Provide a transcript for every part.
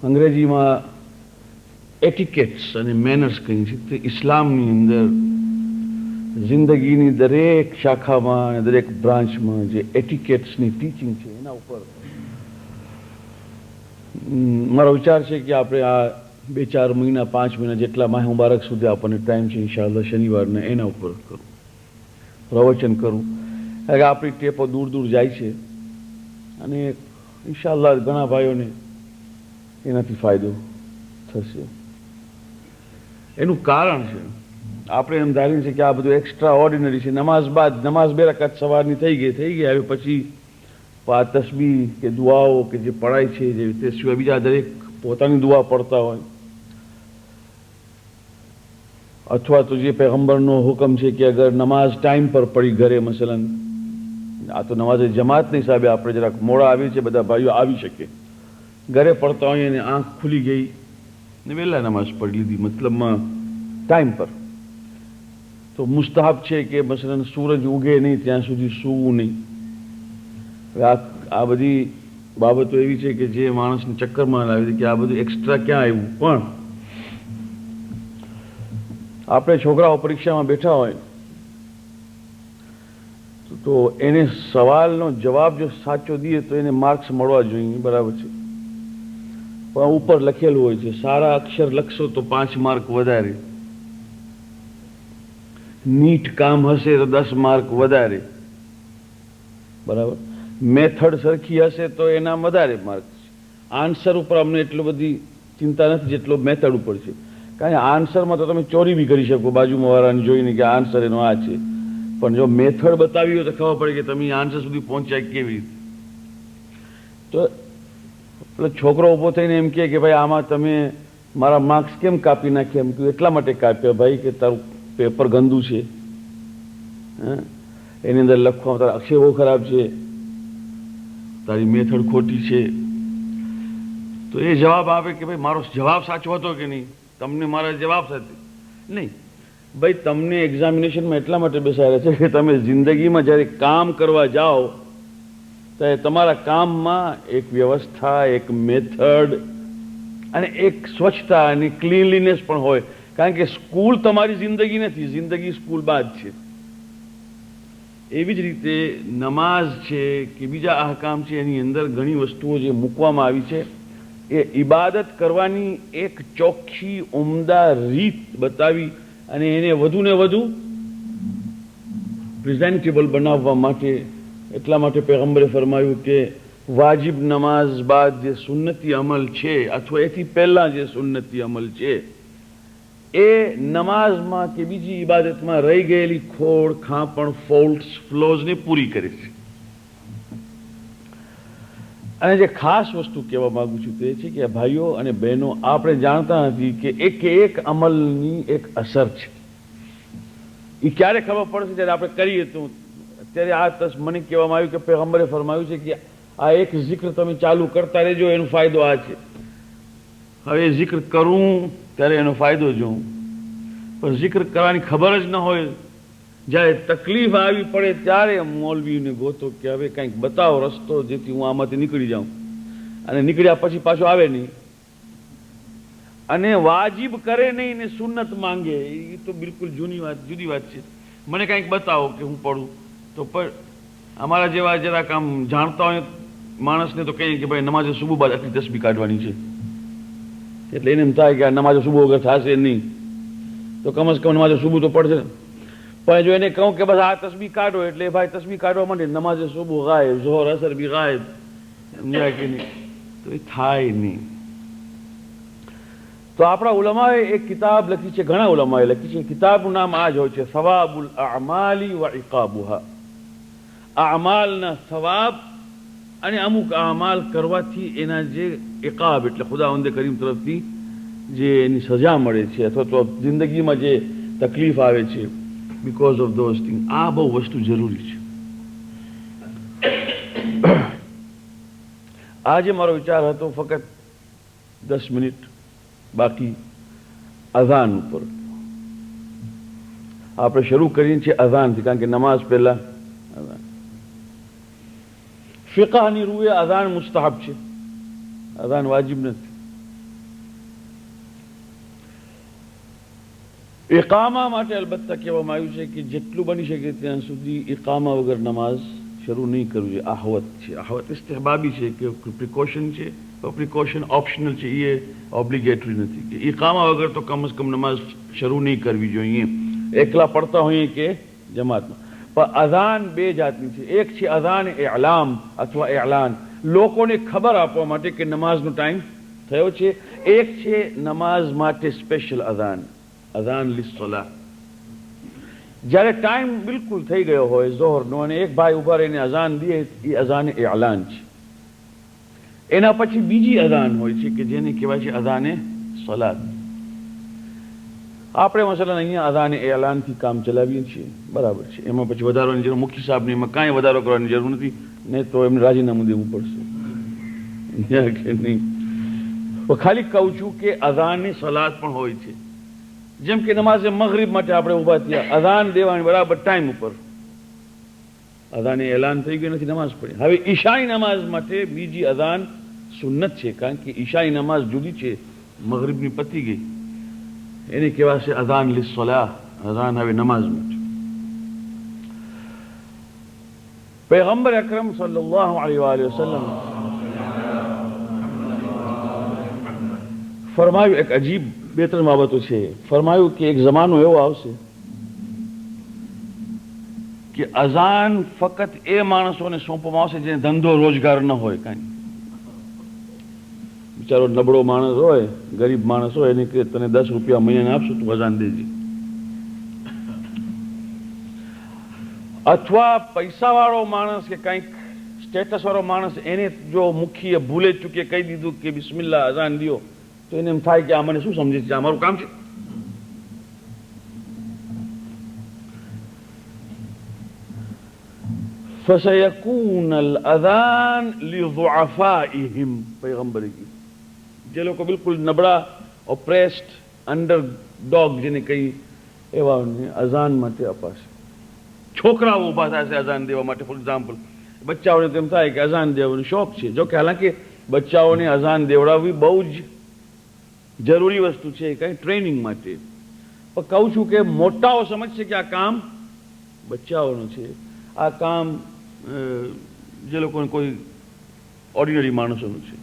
અંગ્રેજીમાં એટિકેટ્સ અને મેનર્સ કહી છે. તે ઇસ્લામની અંદર જિંદગીની દરેક શાખામાં અને દરેક બ્રાન્ચમાં જે એટિકેટ્સની ટીચિંગ છે એના ઉપર મારો વિચાર છે કે આપણે આ 2-4 મહિના 5 મહિના જેટલા માહ મુબારક સુધી આપણને ટાઈમ છે ઇન્શાઅલ્લાહ શનિવારના એના ઉપર કરું પ્રવચન કરું. કારણ કે આપણી ટેપો દૂર દૂર જાય છે અને ઇન્શાઅલ્લાહ ઘણા ભાઈઓને એનાથી ફાયદો થશે. એનું કારણ છે આપણે એમ ધારીએ છીએ કે આ બધું એક્સ્ટ્રા ઓર્ડિનરી છે. નમાઝ બાદ નમાઝ 2 રકાત સવારની થઈ ગઈ હવે પછી આ તસ્બીહ કે દુઆઓ કે જે પઢાય છે જે તે સિવાય બીજા દરેક પોતાની દુઆ પડતા હોય અથવા તો જે પૈગંબરનો હુકમ છે કે અગર નમાઝ ટાઈમ પર પડી ઘરે મસલન આ તો નમાઝ જમાતના હિસાબે આપણે જરાક મોડા આવી છે બધા ભાઈઓ આવી શકે ઘરે પડતા હોય અને આંખ ખુલી ગઈ ને વહેલા નમાઝ પડી લીધી મતલબમાં ટાઈમ પર તો મુસ્તાહબ છે કે મસલન સૂરજ ઉગે નહીં ત્યાં સુધી સૂવું નહીં. આ બધી બાબતો એવી છે કે જે માણસને ચક્કરમાં લાવે છે કે આ બધું એક્સ્ટ્રા ક્યાં આવ્યું. પણ આપણે છોકરાઓ પરીક્ષામાં બેઠા હોય તો એને સવાલનો જવાબ જો સાચો દઈએ તો એને માર્ક્સ મળવા જોઈએ, બરાબર છે. પણ ઉપર લખેલું હોય છે સારા અક્ષર લખશો તો 5 માર્ક વધારે, નીટ કામ હશે તો 10 માર્ક વધારે, બરાબર. મેથડ સરખી હશે તો એના વધારે માર્ક છે. આન્સર ઉપર અમને એટલી બધી ચિંતા નથી જેટલો મેથડ ઉપર છે. કારણ કે આન્સરમાં તો તમે ચોરી બી કરી શકો બાજુમાં વાળાને જોઈને કે આન્સર એનો આ છે, પણ જો મેથડ બતાવી હોય તો ખબર પડે કે તમે આન્સર સુધી પહોંચ્યા કેવી રીતે. તો એટલે છોકરો ઊભો થઈને એમ કહે કે ભાઈ આમાં તમે મારા માર્ક્સ કેમ કાપી નાખ્યા? એમ કહ્યું એટલા માટે કાપ્યા ભાઈ કે તારું પેપર ગંદુ છે, એની અંદર લખવા તારા અક્ષર બહુ ખરાબ છે, તારી મેથડ ખોટી છે. તો એ જવાબ આપે કે ભાઈ મારો જવાબ સાચો હતો કે નહીં, તમને મારા જવાબ સાથે નહીં. ભાઈ તમને એક્ઝામિનેશનમાં એટલા માટે બેસાડ્યા છે કે તમે જિંદગીમાં જ્યારે કામ કરવા જાઓ ત્યારે તમારા કામમાં એક વ્યવસ્થા, એક મેથડ અને એક સ્વચ્છતા અને ક્લીનલીનેસ પણ હોય. કારણ કે સ્કૂલ તમારી જિંદગી નથી, જિંદગી સ્કૂલ બાદ છે. એવી જ રીતે નમાઝ છે કે બીજા અહકામ છે એની અંદર ઘણી વસ્તુઓ જે મૂકવામાં આવી છે એ ઇબાદત કરવાની એક ચોખ્ખી ઉમદા રીત બતાવી અને એને વધુ ને વધુ પ્રેઝેન્ટેબલ બનાવવા માટે એટલા માટે પૈગંબરે ફરમાયું કે વાજિબ નમાઝ બાદ જે સુન્નતી અમલ છે અથવા એથી પહેલા જે સુન્નતી અમલ છે એ નમાઝમાં કે બીજી ઇબાદતમાં રહી ગયેલી ખોડ ખાંપણ ફોલ્ટ્સ ફ્લોઝને પૂરી કરે છે. અને જે ખાસ વસ્તુ કહેવા માંગુ છું તે છે કે ભાઈઓ અને બહેનો આપણે જાણતા નથી કે એક અમલની એક અસર છે. એ ક્યારે ખબર પડશે જ્યારે આપણે કરીએ તો. અત્યારે આ મને કહેવામાં આવ્યું કે પૈગંબરે ફરમાયું છે કે આ એક zikr તમે ચાલુ કરતા રહેજો એનો ફાયદો આ છે. હવે zikr કરું ત્યારે એનો ફાયદો જોઉં, પણ zikr કરવાની ખબર જ ન હોય, જ્યારે તકલીફ આવી પડે ત્યારે મૌલવીને ગોતો કે હવે કંઈક બતાવો રસ્તો જેથી હું આમાંથી નીકળી જાઉં. અને નીકળ્યા પછી પાછો આવે નહીં અને વાજિબ કરે નહીં ને સુન્નત માંગે, એ તો બિલકુલ જુદી વાત છે. મને કંઈક બતાવો કે હું પડું તો પણ અમારા જેવા જરાક આમ જાણતા હોય માણસને તો કહીએ કે ભાઈ નમાઝે સુબહ બાદ આટલી તસ્બીહ કાઢવાની છે, એટલે એને એમ થાય કે આ નમાઝે સુબહ વગર થશે નહીં તો કમસે કમ નમાઝે સુબહ તો પડશે. પણ જો એને કહું કે બસ આ તસ્બીહ કાઢો એટલે ભાઈ તસ્બીહ કાઢવા માંડે, નમાઝે સુબહ ગાયબ, ઝોહર અસર બી ગાયબ, સમજાય કે નહીં? તો એ થાય નહીં. તો આપણા ઉલમાએ એક કિતાબ લખી છે, ઘણા ઉલમાએ લખી છે. કિતાબનું નામ આ જ હોય છે સવાબુલ અમાલી વ ઇકાબુહા. અમાલના સવાબ અને અમુક અમાલ કરવાથી એના જે ઇકાબ એટલે ખુદાવંદ કરીમ તરફથી જે એની સજા મળે છે અથવા તો જિંદગીમાં જે તકલીફ આવે છે બીકોઝ ઓફ ધોઝ થિંગ, આ બહુ વસ્તુ જરૂરી છે. આજે મારો વિચાર હતો ફક્ત 10 મિનિટ બાકી અઝાન ઉપર. આપણે શરૂ કરીએ છીએ અઝાનથી, કારણ કે નમાઝ પહેલા અઝાન. ફિqહની રૂએ અઝાન મુસ્તહબ છે, અઝાન વાજિબ નથી. ઇકામા માટે અલબત્તા કહેવામાં આવ્યું છે કે જેટલું બની શકે ત્યાં સુધી ઇકામા વગર નમાઝ શરૂ નહીં કરવી જોઈએ. આહવત છે, આહવત ઇસ્તહબાબી છે કે પ્રિકોશન છે, પ્રિકોશન ઓપ્શનલ છે, એ ઓબ્લિગેટરી નથી કે ઇકામા વગર તો કમ સે કમ નમાઝ શરૂ નહીં કરવી જોઈએ, એકલા પડતા હોઈએ કે જમાતમાં. પણ અઝાન બે જાતની છે. એક છે અઝાન એલામ અથવા એલાન, લોકોને ખબર આપવા માટે કે નમાઝનો ટાઈમ થયો છે. એક છે નમાઝ માટે સ્પેશિયલ અઝાન, અઝાન લિસ્સલાહ. જ્યારે ટાઈમ બિલકુલ થઈ ગયો હોય ઝોહરનો અને એક ભાઈ ઉભા રહીને અઝાન દે, એ અઝાન એલાન છે. એના પછી બીજી અઝાન હોય છે કે જેને કહેવાય છે અઝાને સલાત. આપણે મસલન અહીંયા અઝાને એલાનથી કામ ચલાવીએ છીએ, બરાબર છે, એમાં પછી વધારવાની જરૂર, મુખ્ય સાહેબને એમાં કાંઈ વધારો કરવાની જરૂર નથી, નહીં તો એમને રાજીનામું દેવું પડશે કે નહીં. ખાલી કહું છું કે અઝાનની સલાત પણ હોય છે. જેમ કે નમાઝે મગરિબ માટે આપણે ઊભા થયા, અઝાન દેવાની બરાબર ટાઈમ ઉપર, અઝાને એલાન થઈ ગયું નથી, નમાઝ પડી. હવે ઈશાની નમાઝ માટે બીજી અઝાન સુન્નત છે, કારણ કે ઈશાની નમાઝ જુદી છે, મગરિબની પતી ગઈ, એને કહેવાશે અઝાન લિસ્સલાહ, અઝાન હવે નમાઝ માટે. પૈગંબર અકરમ સલ્લલ્લાહુ અલૈહિ વસલ્લમ ફરમાયું, એક અજીબ બે ત્રણ બાબતો છે. ફરમાયું કે એક જમાનો એવો આવશે કે અઝાન ફક્ત એ માણસોને સોંપવામાં આવશે જેને ધંધો રોજગાર ન હોય, કાંઈ બિચારો નબળો માણસ હોય, ગરીબ માણસ હોય, એને કે તને 10 રૂપિયા મહિનાને આપશું, તું અઝાન દેજે. અથવા પૈસાવાળો માણસ કે કંઈક સ્ટેટસ વાળો માણસ, એને જો મુખીએ ભૂલે ચૂકે કહી દીધું કે બિસ્મિલ્લાહ અઝાન દિયો, તો એને એમ થાય કે આ મને શું સમજે છે, આ મારું કામ છે. فسيكون الأذان لضعفائهم, पैगंबर की, જે લોકો બિલકુલ નબળા, ઓપ્રેસ્ડ, અંડર ડોગ જેને કહી, એવાને અઝાન માટે અપાશે. છોકરાઓ ઊભા થશે અઝાન દેવા માટે. ફોર એક્ઝામ્પલ, બચ્ચાઓને તેમ થાય કે અઝાન દેવાનો શોખ છે, જો કે હાલાંકि બચ્ચાઓને અઝાન દેવડાવવી બહુ જ જરૂરી વસ્તુ છે, કંઈ ટ્રેનિંગ માટે. પણ કહું છું કે મોટાઓ સમજશે કે આ કામ બચ્ચાઓનું છે, આ કામ જે લોકોને કોઈ ઓર્ડિનરી માણસોનું છે.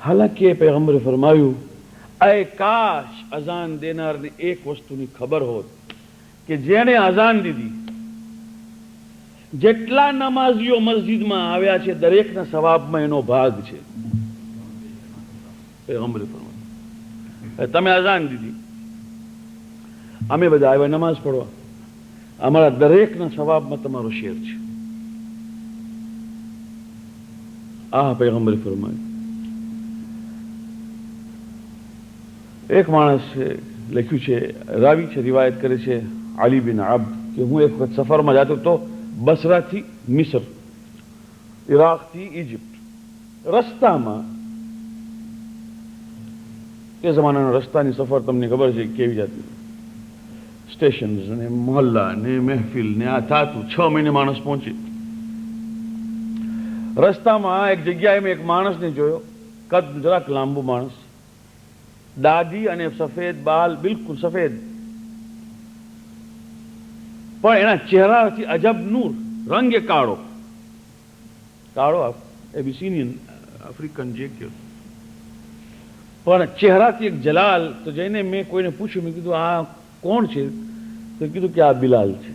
હાલાંકि પૈગંબરે ફરમાયું, એ કાશ અઝાન દેનારને એક વસ્તુની ખબર હોત કે જેણે અઝાન દીધી, જેટલા નમાઝીઓ મસ્જિદમાં આવ્યા છે દરેકના સવાબમાં એનો ભાગ છે. પૈગંબરે ફરમાયું, તમે અઝાન દીધી, અમે બધા આવ્યા નમાઝ પઢવા, અમારા દરેકના સવાબમાં તમારો શેર છે. આ પૈગંબરે ફરમાયું. એક માણસ લખ્યું છે, રાવી છે, રિવાયત કરે છે અલી બિન અબ્દ, કે હું એક વખત સફરમાં જતો તો બસરાથી મિસર, ઇરાકથી ઇજિપ્ત. રસ્તામાં, તે જમાનાના રસ્તાની સફર તમને ખબર છે કેવી જાતની, સ્ટેશન ને મોહલ્લા ને મહેફિલ ને આ થાતું, 6 મહિને માણસ પહોંચે. રસ્તામાં એક જગ્યાએ મેં એક માણસને જોયો, કદ જરાક લાંબુ માણસ, દાઢી અને સફેદ બાલ, બિલકુલ સફેદ, પણ એના ચહેરાથી અજબ નૂર, રંગ એ કાળો કાળો, એબિસિનિયન આફ્રિકન જે કે, પણ ચહેરાથી એક જલાલ. તો જઈને મેં કોઈને પૂછ્યું, મેં કીધું આ કોણ છે? તો કીધું કે આ બિલાલ છે.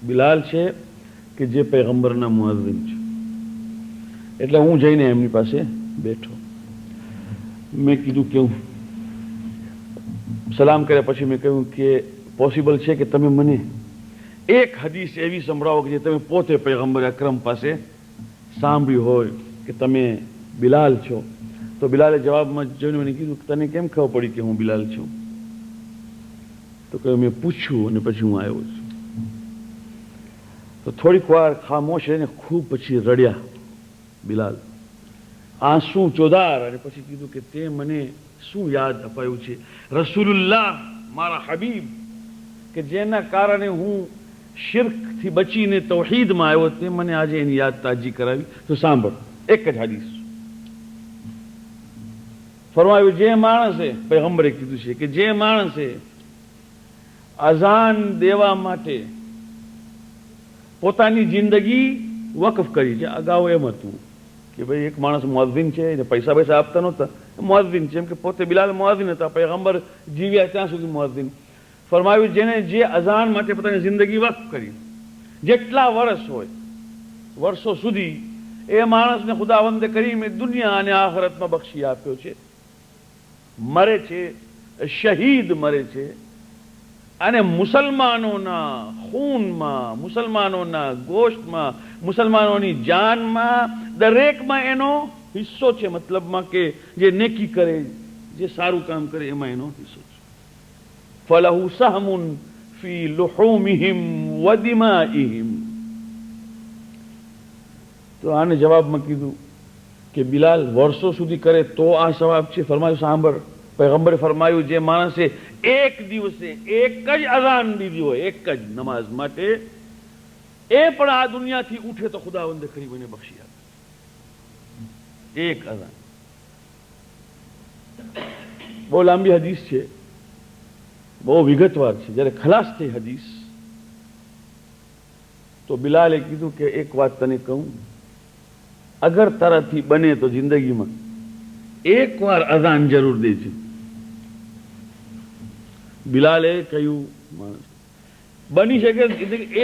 બિલાલ છે કે જે પૈગંબરના મુઅઝ્ઝિન છે. એટલે હું જઈને એમની પાસે બેઠો. મેં કીધું કે હું સલામ કર્યા પછી મેં કહ્યું કે પોસિબલ છે કે તમે મને એક હદીસ એવી સંભળાવો કે જે તમે પોતે પૈગંબર અકરમ પાસે સાંભળ્યું હોય કે તમે બિલાલ છો. તો બિલાલે જવાબમાં જોઈને મને કીધું, તને કેમ ખબર પડી કે હું બિલાલ છું? તો કહ્યું મેં પૂછ્યું અને પછી હું આવ્યો છું. તો થોડીક વાર ખામોશ રહીને ખૂબ પછી રડ્યા બિલાલ, આંસુ ચોધાર. અને પછી કીધું કે તે મને શું યાદ અપાયું છે? રસૂલુલ્લાહ, મારા હબીબ, કે જેના કારણે હું શિર્કથી બચીને તૌહીદમાં આવ્યો, તે મને આજે એની યાદ તાજી કરાવી. તો સાંભળ, એક જ હદીસ. ફરમાવ્યું જે માણસે, પૈગંબરે કીધું છે કે જે માણસે અઝાન દેવા માટે પોતાની જિંદગી વકફ કરી છે. અગાઉ એમ હતું કે ભાઈ એક માણસ મુઅઝ્ઝિન છે, એને પૈસા આપતા નહોતા, મુઅઝ્ઝિન છે, એમ કે પોતે બિલાલ મુઅઝ્ઝિન હતા, પૈગંબર જીવ્યા ત્યાં સુધી મુઅઝ્ઝિન. ફરમાવ્યું જેને જે અઝાન માટે પોતાની જિંદગી વકફ કરી, જેટલા વર્ષ હોય, વર્ષો સુધી, એ માણસને ખુદાવંદે કરીમે દુનિયા અને આખિરતમાં બક્ષી આપ્યો છે. મરે છે, શહીદ મરે છે, અને મુસલમાનોના ખૂનમાં, મુસલમાનોના ગોશ્તમાં, મુસલમાનોની જાનમાં, દરેકમાં એનો હિસ્સો છે. મતલબમાં કે જે નેકી કરે, જે સારું કામ કરે, એમાં એનો હિસ્સો છે. ફલહુ સહમુન ફી લુહુમિહિમ વ દિમાઇહિમ. તો આને જવાબમાં કીધું કે બિલાલ વર્ષો સુધી કરે તો આ સવાબ છે. ફરમાયું સાંભળ, પૈગંબરે ફરમાયું જે માણસે એક દિવસે એક જ અઝાન દીધી હોય, એક જ નમાઝ માટે, એ પણ આ દુનિયાથી ઉઠે તો ખુદાવંદે કરીમ એને બક્ષી આપે. એક અઝાન. બહુ લાંબી હદીસ છે, બહુ વિગતવાર છે. જ્યારે ખલાસ થઈ હદીસ તો બિલાલે કીધું કે એક વાત તને કહું, અગર તારાથી બને તો જિંદગીમાં એક વાર અઝાન જરૂર દેજે. બિલાલે કહ્યું બની શકે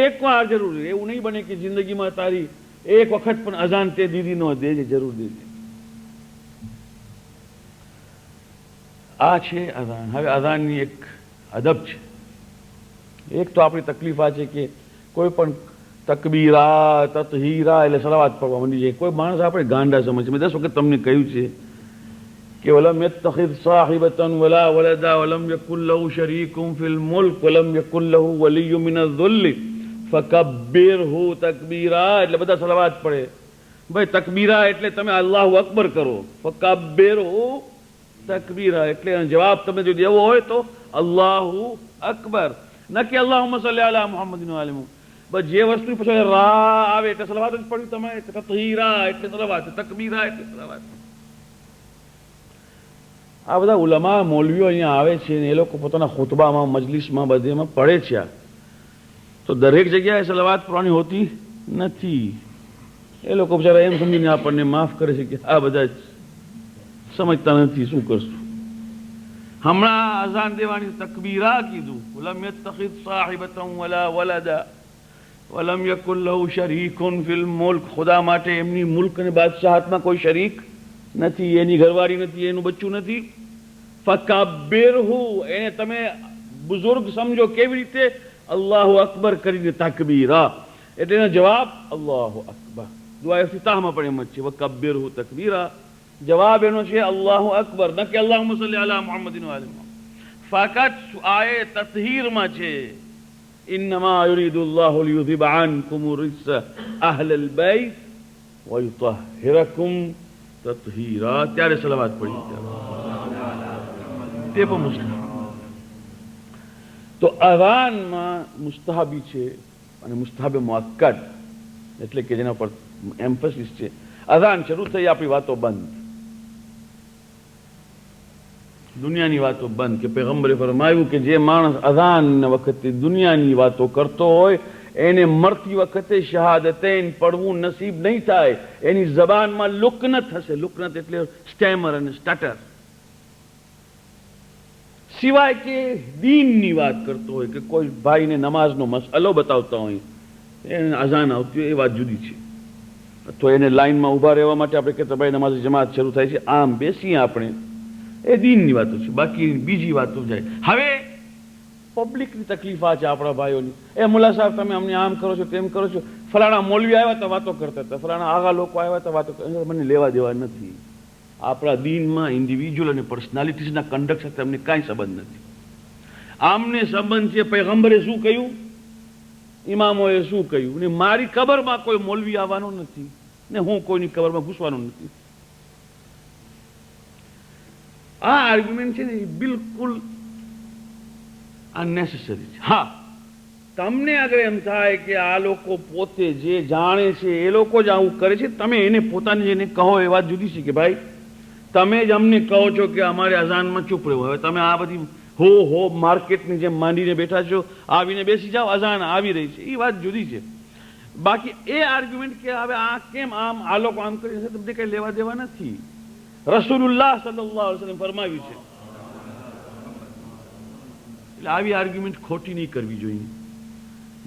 એક વાર જરૂર, એવું નહીં બને કે જિંદગીમાં તારી એક વખત પણ અઝાન તે દીદી ન દેજે, જરૂર દેજે. આ છે અઝાન. હવે અઝાનની એક અદબ છે. એક તો આપણી તકલીફ આ છે કે કોઈ પણ તકબીરા, તતહીરા એટલે સલાવાત પડવા માંડી જાય. કોઈ માણસ આપણે ગાંડા સમજે. મેં 10 વખત તમને કહ્યું છે કે વલમ યત્તખિઝ સાહિબતન વલા વલદા વલમ યકુલ લહુ શરીકુન ફિલ મુલ્ક વલમ યકુલ લહુ વલિય્યુન મિનઝ-ઝુલ્લ ફકબ્બિરહુ તકબીરા. એટલે બધા સલાવાત પડે. ભાઈ તકબીરા એટલે તમે અલ્લાહુ અકબર કરો, ફકબ્બિરહુ તકબીરા એટલે જવાબ તમે જો દેવો હોય તો અલ્લાહુ અકબર, ન કે અલ્લાહુમ્મા સલ્લી અલા મુહમ્મદિન વ આલિહી. બસ જે વસ્તુ પછી રા આવે એટલે સલાવાત જ પડ્યું. તમે તતહીરા એટલે સલાવાત, તકબીરા એટલે સલાવાત. આ બધા ઉલમા મૌલવીઓ અહીંયા આવે છે ને એ લોકો પોતાના ખુતબામાં, મજલિસમાં, બધેમાં પડે છે. તો દરેક જગ્યાએ સલાવાત પડવાની હોતી નથી. એ લોકો બિચારા એમ સમજીને આપણને માફ કરે છે કે આ બધા સમજતા નથી, શું કરશું. હમણાં અઝાન દેવાની તકબીરા કીધું. વલમ યત્તખિઝ સાહિબતન વલા વલદા વલમ યકુલ લહુ શરીકુન ફિલ મુલ્ક. ખુદા માટે એમની મુલ્ક અને બાદશાહતમાં કોઈ શરીક નથી, એની ઘરવાળી નથી, એનું બચ્ચું નથી. ફકબ્બિરહુ એને તમે બુઝુર્ગ સમજો. કેવી રીતે? અલ્લાહુ અકબર કરીને તકબીરા એટલે એનો જવાબ અલ્લાહુ અકબર. દુઆ ઇફ્તિતાહમાં પણ એમ જ છે, વકબ્બિરહુ તકબીરા. જવાબ એનો છે અલ્લાહુ અકબર, ન કે અલ્લાહુમ્મા સલ્લી અલા મુહમ્મદિન વ આલિહી. ફaqat આયે તતહીરમાં છે ઇન્નમા યુરીદુ અલ્લાહુ લિયુઝહિબ અનકુમ રિજ્સ અહલલ બૈત વ યુતahhirakum તતહીરા. ત્યારે સલાવાત પડી તે પણ મુસ્તહબ. તો અઝાનમાં મુસ્તહાબી છે અને મુસ્તહબ મુઅક્કદ એટલે કે જેના પર એમ્ફેસિસ છે. અઝાન શરૂ થઈ, આપણી વાતો બંધ, દુનિયાની વાતો બંધ. કે પૈગંબરે ફરમાયું કે જે માણસ અઝાન વખતે દુનિયાની વાતો કરતો હોય એને મરતી વખતે શહાદતૈન પડવું નસીબ નહીં થાય. એની જબાનમાં લુકનત હશે. લુકનત એટલે સ્ટેમર અને સ્ટટર. સિવાય કે દીનની વાત કરતો હોય કે કોઈ ભાઈને નમાઝનો મસલો બતાવતા હોય, એને અઝાન આવતી હોય, એ વાત જુદી છે. તો એને લાઈનમાં ઊભા રહેવા માટે આપણે કહેતા ભાઈ નમાઝ જમાત શરૂ થાય છે, આમ બેસીએ આપણે, એ દીનની વાતો છે. બાકી બીજી વાતો જાય. હવે પબ્લિકની તકલીફ આ છે આપણા ભાઈઓની. એ મુલ્લા સાહેબ તમે અમને આમ કરો છો, તેમ કરો છો. ફલાણા મૌલવી આવ્યા તો વાતો કરતા હતા, ફલાણા આગા લોકો આવ્યા તો વાતો કરતા. મને લેવા દેવા નથી. આપણા દીનમાં ઇન્ડિવિજ્યુઅલ અને પર્સનાલિટીઝના કન્ડક્ટ સાથે અમને કાંઈ સંબંધ નથી. આમને સંબંધ છે પૈગંબરે શું કહ્યું, ઇમામોએ શું કહ્યું. ને મારી કબરમાં કોઈ મૌલવી આવવાનો નથી ને હું કોઈની કબરમાં ઘૂસવાનો નથી. આ આર્ગ્યુમેન્ટ છે ને એ બિલકુલ અનનેસેસરી છે. હા, તમને અગર એમ થાય કે આ લોકો પોતે જે જાણે છે એ લોકો જ આવું કરે છે, તમે એને પોતાની જેને કહો એ વાત જુદી છે કે ભાઈ તમે જ અમને કહો છો કે અમારે અઝાનમાં ચૂપ રહેવું. હવે તમે આ બધી હો માર્કેટની જેમ માંડીને બેઠા છો, આવીને બેસી જાઓ, અઝાન આવી રહી છે, એ વાત જુદી છે. બાકી એ આર્ગ્યુમેન્ટ કે હવે આ કેમ આમ આ લોકો આમ કરી છે, તમને કઈ લેવા દેવા નથી. રસૂલુલ્લાહ સલ્લલ્લાહુ અલૈહિ વસલ્લમ ફરમાવ્યું છે. એટલે આવી આર્ગ્યુમેન્ટ ખોટી નહીં કરવી જોઈએ.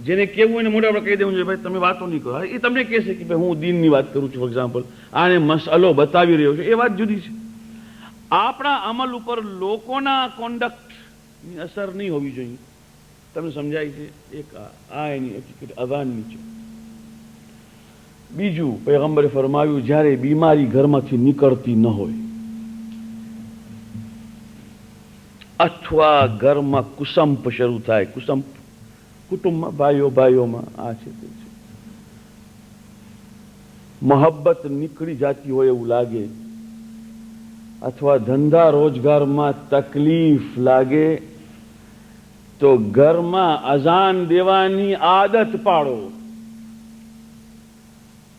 જેને કેવું એને મોટા આપણે કહી દેવું જોઈએ, ભાઈ તમે વાતો નહીં કરો. એ તમને કહેશે કે ભાઈ હું દીનની વાત કરું છું, ફોર એક્ઝામ્પલ આને મસલો બતાવી રહ્યો છું, એ વાત જુદી છે. આપણા અમલ ઉપર લોકોના કોન્ડક્ટની અસર નહીં હોવી જોઈએ. તમને સમજાય છે? એક આ એની હકીકત અઝાનની છે. બીજું, પૈગંબરે ફરમાવ્યું જ્યારે બીમારી ઘરમાંથી નીકળતી ન હોય અથવા ઘરમાં કુસંપ શરૂ થાય, કુસંપ કુટુંબમાં ભાઈઓમાં આ છે તે છે, મોહબ્બત નીકળી જાતી હોય એવું લાગે, અથવા ધંધા રોજગારમાં તકલીફ લાગે, તો ઘરમાં અઝાન દેવાની આદત પાડો.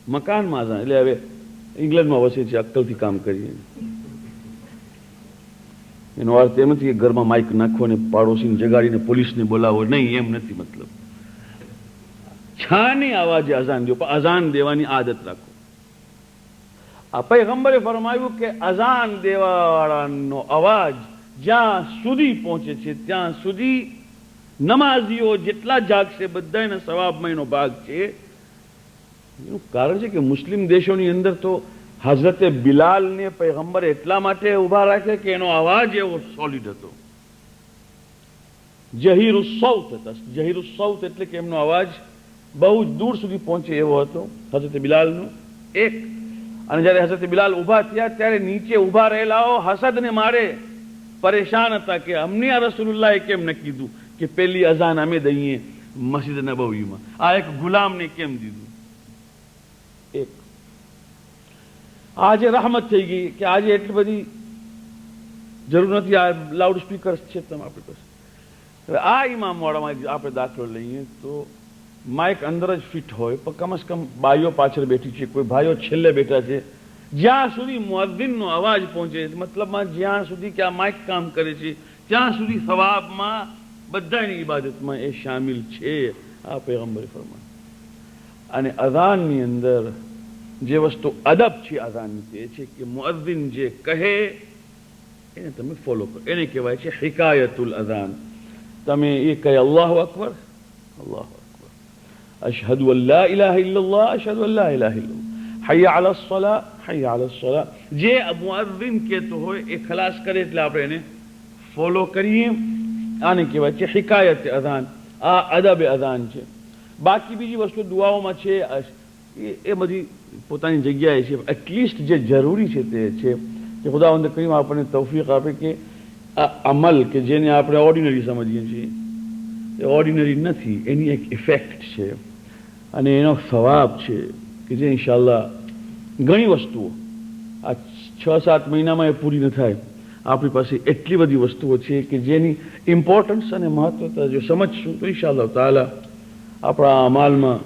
મકાનમાં અઝાન, એટલે હવે ઇંગ્લેન્ડમાં વસે છે, અક્કલથી કામ કરીએ. એનો અર્થ એમ નથી કે ઘરમાં માઇક નાખો ને પાડોશીને જગાડીને પોલીસને બોલાવો, નહીં, એમ નથી મતલબ. છાની અવાજે અઝાન દો, પણ અઝાન દેવાની આદત રાખો. આ પૈગંબરે ફરમાવ્યું કે અઝાન દેવાવાળાનો અવાજ જ્યાં સુધી પહોંચે છે ત્યાં સુધી નમાઝીઓ જેટલા જાગશે બધાના સવાબમાં એનો ભાગ છે. એનું કારણ છે કે મુસ્લિમ દેશોની અંદર તો હઝરતે બિલાલને પૈગંબરે એટલા માટે ઉભા રાખ્યા કે એનો અવાજ એવો સોલિડ હતો, જહીરુસ સૌત હતા. જહીરુસ સૌત એટલે કે એમનો અવાજ બહુ જ દૂર સુધી પહોંચે એવો હતો હઝરતે બિલાલનો. એક, અને જ્યારે હઝરતે બિલાલ ઉભા થયા ત્યારે નીચે ઉભા રહેલાઓ હસદને મારે પરેશાન હતા કે અમને આ રસૂલુલ્લાહે કેમ ન કીધું કે પેલી અઝાન અમે દઈએ મસ્જિદ નબવીમાં, આ એક ગુલામને કેમ દીધું. એક આજે rahmat થઈ ગઈ કે આજે એટલી બધી જરૂર નથી, આ લાઉડ સ્પીકર્સ છે તમે આપણી પાસે. હવે આ ઇમામ વાળામાં આપણે દાખલો લઈએ તો માઇક અંદર જ ફિટ હોય, પણ કમસે કમ બાઈઓ પાછળ બેઠી છે, કોઈ ભાઈઓ છેલ્લે બેઠા છે. જ્યાં સુધી મુઅઝ્ઝિનનો અવાજ પહોંચે, મતલબમાં જ્યાં સુધી કે આ માઇક કામ કરે છે ત્યાં સુધી સવાબમાં બધાની ઇબાદતમાં એ શામિલ છે. આ પૈગંબરે ફરમાવ્યું. અને અઝાનની અંદર જે વસ્તુ અદબ છે અઝાનની, તે છે કે મુઅઝ્ઝિન જે કહે એને તમે ફોલો કરો. એને કહેવાય છે હિકાયતુલ અઝાન. તમે એ કહે અલ્લાહુ અકબર, અલ્લાહુ અકબર, અશહદુ અન લા ઇલાહા ઇલ્લલ્લાહ, અશહદુ અન લા ઇલાહા ઇલ્લલ્લાહ, હૈયા અલા સલાહ, હૈયા અલા સલાહ. જે મુઅઝ્ઝિન કહેતો હોય એ ખલાસ કરે એટલે આપણે એને ફોલો કરીએ. આને કહેવાય છે હિકાયત અઝાન. આ અદબ અઝાન છે. બાકી બીજી વસ્તુ દુઆઓમાં છે, એ બધી પોતાની જગ્યાએ છે. એટલીસ્ટ જે જરૂરી છે તે છે કે ખુદાવંદ કરીમ આપણને તૌફીક આપે કે આ અમલ કે જેને આપણે ઓર્ડિનરી સમજીએ છીએ એ ઓર્ડિનરી નથી, એની એક ઇફેક્ટ છે અને એનો સવાબ છે કે જે ઇન્શાઅલ્લાહ ઘણી વસ્તુઓ આ 6-7 મહિનામાં એ પૂરી ન થાય. આપણી પાસે એટલી બધી વસ્તુઓ છે કે જેની ઇમ્પોર્ટન્સ અને મહત્વતા જો સમજશું તો ઇન્શાઅલ્લાહ તાલા આપણા અમાલમાં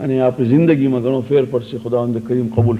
અને આપણી જિંદગીમાં ઘણો ફેર પડશે. ખુદાવંદ કરીમ કબૂલ